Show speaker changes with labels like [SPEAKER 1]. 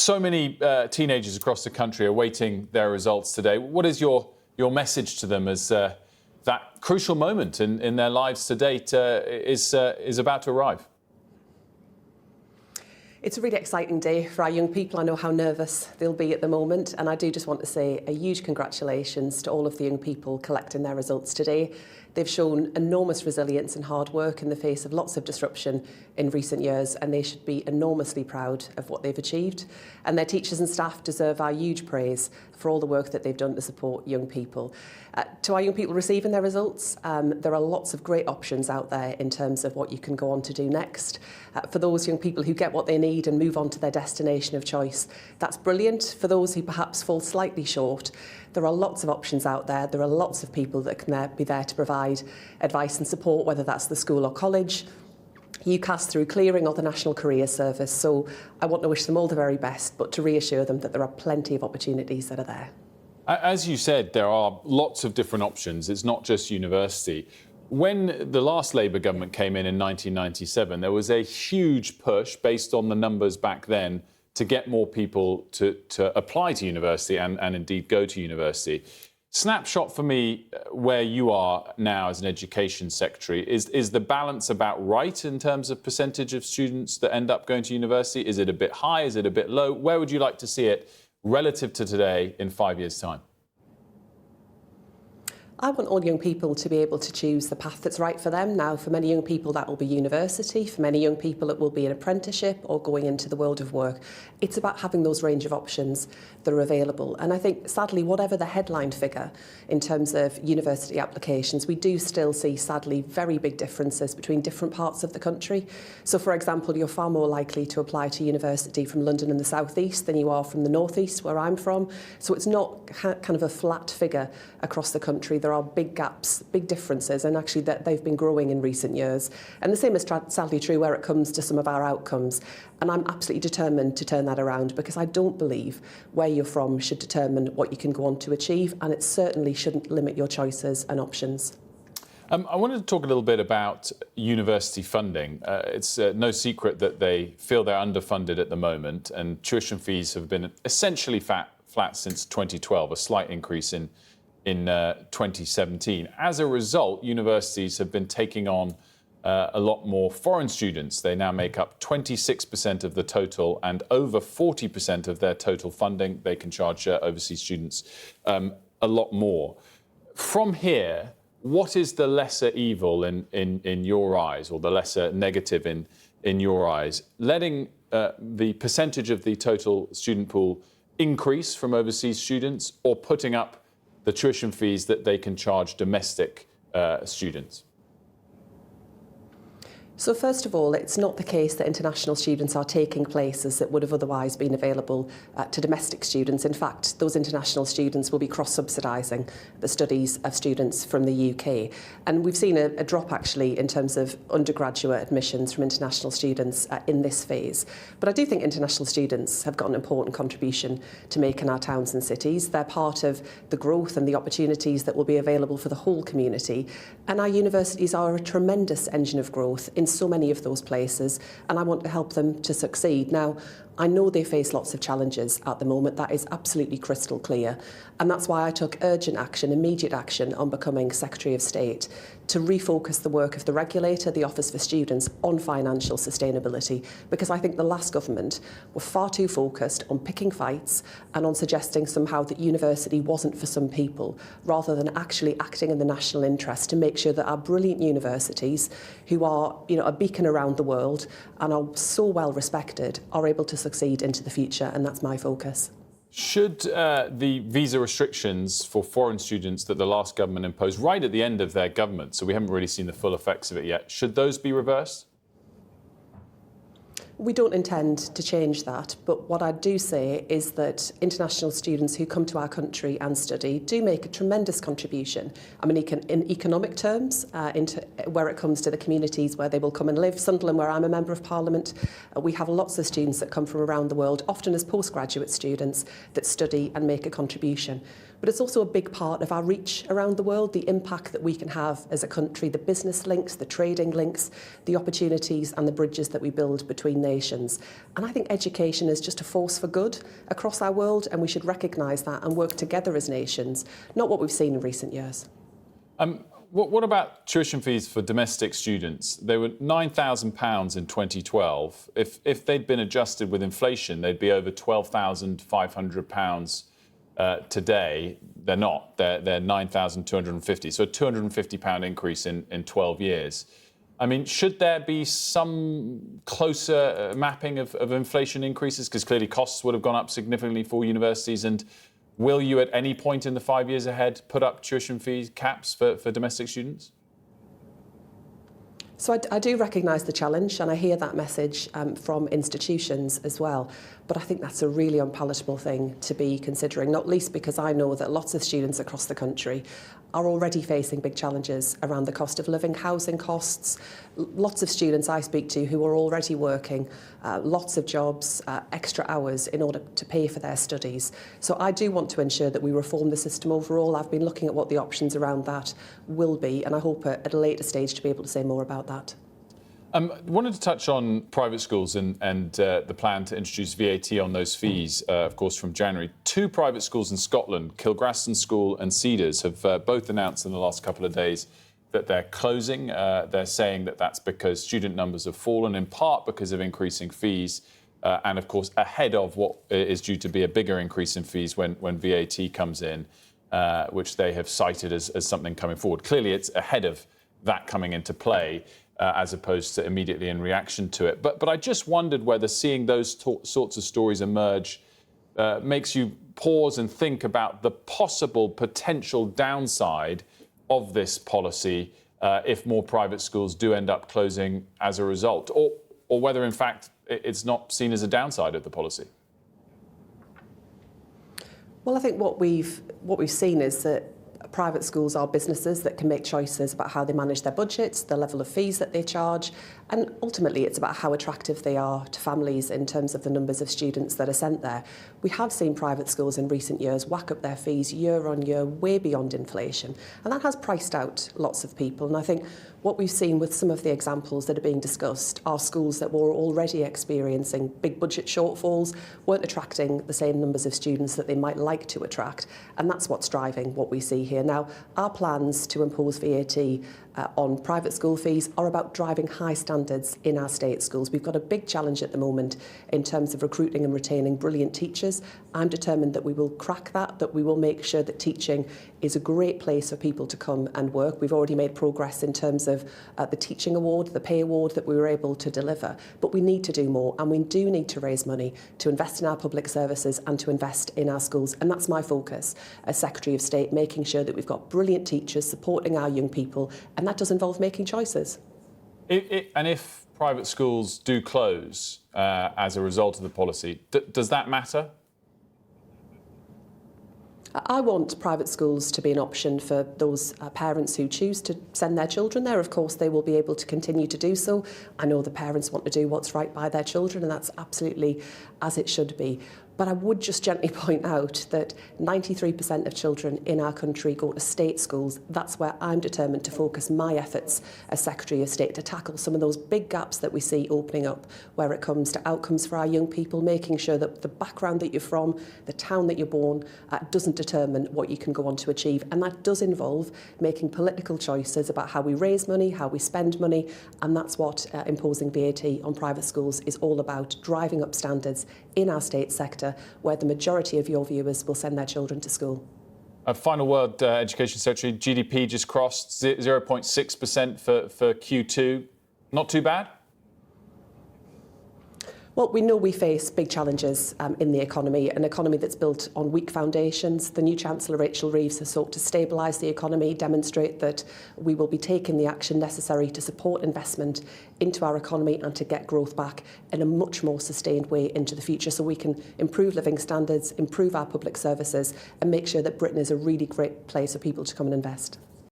[SPEAKER 1] So many teenagers across the country are awaiting their results today. What is your message to them as that crucial moment in their lives to date is about to arrive?
[SPEAKER 2] It's a really exciting day for our young people. I know how nervous they'll be at the moment, and I do just want to say a huge congratulations to all of the young people collecting their results today. They've shown enormous resilience and hard work in the face of lots of disruption in recent years, and they should be enormously proud of what they've achieved. And their teachers and staff deserve our huge praise for all the work that they've done to support young people. To our young people receiving their results, there are lots of great options out there in terms of what you can go on to do next. For those young people who get what they need and move on to their destination of choice, that's brilliant. For those who perhaps fall slightly short, there are lots of options out there. There are lots of people that can be there to provide advice and support, whether that's the school or college, UCAS through Clearing or the National Career Service. So I want to wish them all the very best, but to reassure them that there are plenty of opportunities that are there.
[SPEAKER 1] As you said, there are lots of different options. It's not just university. When the last Labour government came in 1997, there was a huge push based on the numbers back then to get more people to apply to university and indeed go to university. Snapshot for me where you are now as an education secretary. Is the balance about right in terms of percentage of students that end up going to university? Is it a bit high? Is it a bit low? Where would you like to see it relative to today in 5 years' time?
[SPEAKER 2] I want all young people to be able to choose the path that's right for them. Now, for many young people, that will be university. For many young people, it will be an apprenticeship or going into the world of work. It's about having those range of options that are available. And I think, sadly, whatever the headline figure in terms of university applications, we do still see, sadly, very big differences between different parts of the country. So, for example, you're far more likely to apply to university from London in the southeast than you are from the northeast, where I'm from. So it's not kind of a flat figure across the country. There are big gaps, big differences, and actually that they've been growing in recent years. And the same is sadly true where it comes to some of our outcomes. And I'm absolutely determined to turn that around, because I don't believe where you're from should determine what you can go on to achieve, and it certainly shouldn't limit your choices and options.
[SPEAKER 1] I wanted to talk a little bit about university funding. It's no secret that they feel they're underfunded at the moment, and tuition fees have been essentially flat since 2012, a slight increase in 2017. As a result, universities have been taking on a lot more foreign students. They now make up 26% of the total, and over 40% of their total funding. They can charge overseas students a lot more. From here, what is the lesser evil in your eyes, or the lesser negative in your eyes? Letting the percentage of the total student pool increase from overseas students, or putting up the tuition fees that they can charge domestic students?
[SPEAKER 2] So first of all, it's not the case that international students are taking places that would have otherwise been available to domestic students. In fact, those international students will be cross-subsidising the studies of students from the UK. And we've seen a drop, actually, in terms of undergraduate admissions from international students in this phase. But I do think international students have got an important contribution to make in our towns and cities. They're part of the growth and the opportunities that will be available for the whole community. And our universities are a tremendous engine of growth in so many of those places, and I want to help them to succeed. Now, I know they face lots of challenges at the moment. That is absolutely crystal clear. And that's why I took urgent action, immediate action, on becoming Secretary of State to refocus the work of the regulator, the Office for Students, on financial sustainability. Because I think the last government were far too focused on picking fights and on suggesting somehow that university wasn't for some people, rather than actually acting in the national interest to make sure that our brilliant universities, who are, a beacon around the world and are so well respected, are able to succeed into the future, and that's my focus.
[SPEAKER 1] Should the visa restrictions for foreign students that the last government imposed right at the end of their government, so we haven't really seen the full effects of it yet, should those be reversed?
[SPEAKER 2] We don't intend to change that, but what I do say is that international students who come to our country and study do make a tremendous contribution. I mean, in economic terms, into where it comes to the communities where they will come and live. Sunderland, where I'm a Member of Parliament, we have lots of students that come from around the world, often as postgraduate students, that study and make a contribution. But it's also a big part of our reach around the world, the impact that we can have as a country, the business links, the trading links, the opportunities and the bridges that we build between nations. And I think education is just a force for good across our world, and we should recognise that and work together as nations, not what we've seen in recent years.
[SPEAKER 1] What about tuition fees for domestic students? They were £9,000 in 2012. If they'd been adjusted with inflation, they'd be over £12,500 today. They're not. They're £9,250. So a £250 increase in 12 years. I mean, should there be some closer mapping of inflation increases? Because clearly costs would have gone up significantly for universities. And will you at any point in the 5 years ahead put up tuition fees caps for domestic students?
[SPEAKER 2] So I do recognise the challenge, and I hear that message from institutions as well. But I think that's a really unpalatable thing to be considering, not least because I know that lots of students across the country are already facing big challenges around the cost of living, housing costs. Lots of students I speak to who are already working, lots of jobs, extra hours in order to pay for their studies. So I do want to ensure that we reform the system overall. I've been looking at what the options around that will be, and I hope at a later stage to be able to say more about that.
[SPEAKER 1] I wanted to touch on private schools and the plan to introduce VAT on those fees, of course, from January. 2 private schools in Scotland, Kilgraston School and Cedars, have both announced in the last couple of days that they're closing. They're saying that that's because student numbers have fallen, in part because of increasing fees, and, of course, ahead of what is due to be a bigger increase in fees when VAT comes in, which they have cited as something coming forward. Clearly, it's ahead of that coming into play, as opposed to immediately in reaction to it. But I just wondered whether seeing those sorts of stories emerge makes you pause and think about the possible potential downside of this policy if more private schools do end up closing as a result, or whether, in fact, it's not seen as a downside of the policy.
[SPEAKER 2] Well, I think what we've seen is that private schools are businesses that can make choices about how they manage their budgets, the level of fees that they charge, and ultimately it's about how attractive they are to families in terms of the numbers of students that are sent there. We have seen private schools in recent years whack up their fees year on year, way beyond inflation, and that has priced out lots of people. And I think what we've seen with some of the examples that are being discussed are schools that were already experiencing big budget shortfalls, weren't attracting the same numbers of students that they might like to attract, and that's what's driving what we see here. Now, our plans to impose VAT on private school fees are about driving high standards in our state schools. We've got a big challenge at the moment in terms of recruiting and retaining brilliant teachers. I'm determined that we will crack that we will make sure that teaching is a great place for people to come and work. We've already made progress in terms of the teaching award, the pay award that we were able to deliver. But we need to do more, and we do need to raise money to invest in our public services and to invest in our schools. And that's my focus as Secretary of State, making sure that we've got brilliant teachers supporting our young people, and that does involve making choices.
[SPEAKER 1] And if private schools do close as a result of the policy, does that matter?
[SPEAKER 2] I want private schools to be an option for those parents who choose to send their children there. Of course, they will be able to continue to do so. I know the parents want to do what's right by their children, and that's absolutely as it should be. But I would just gently point out that 93% of children in our country go to state schools. That's where I'm determined to focus my efforts as Secretary of State, to tackle some of those big gaps that we see opening up where it comes to outcomes for our young people, making sure that the background that you're from, the town that you're born, doesn't determine what you can go on to achieve. And that does involve making political choices about how we raise money, how we spend money, and that's what imposing VAT on private schools is all about, driving up standards in our state sector, where the majority of your viewers will send their children to school.
[SPEAKER 1] A final word, Education Secretary. GDP just crossed 0.6% for Q2. Not too bad?
[SPEAKER 2] Well, we know we face big challenges in the economy, an economy that's built on weak foundations. The new Chancellor, Rachel Reeves, has sought to stabilise the economy, demonstrate that we will be taking the action necessary to support investment into our economy and to get growth back in a much more sustained way into the future, so we can improve living standards, improve our public services and make sure that Britain is a really great place for people to come and invest.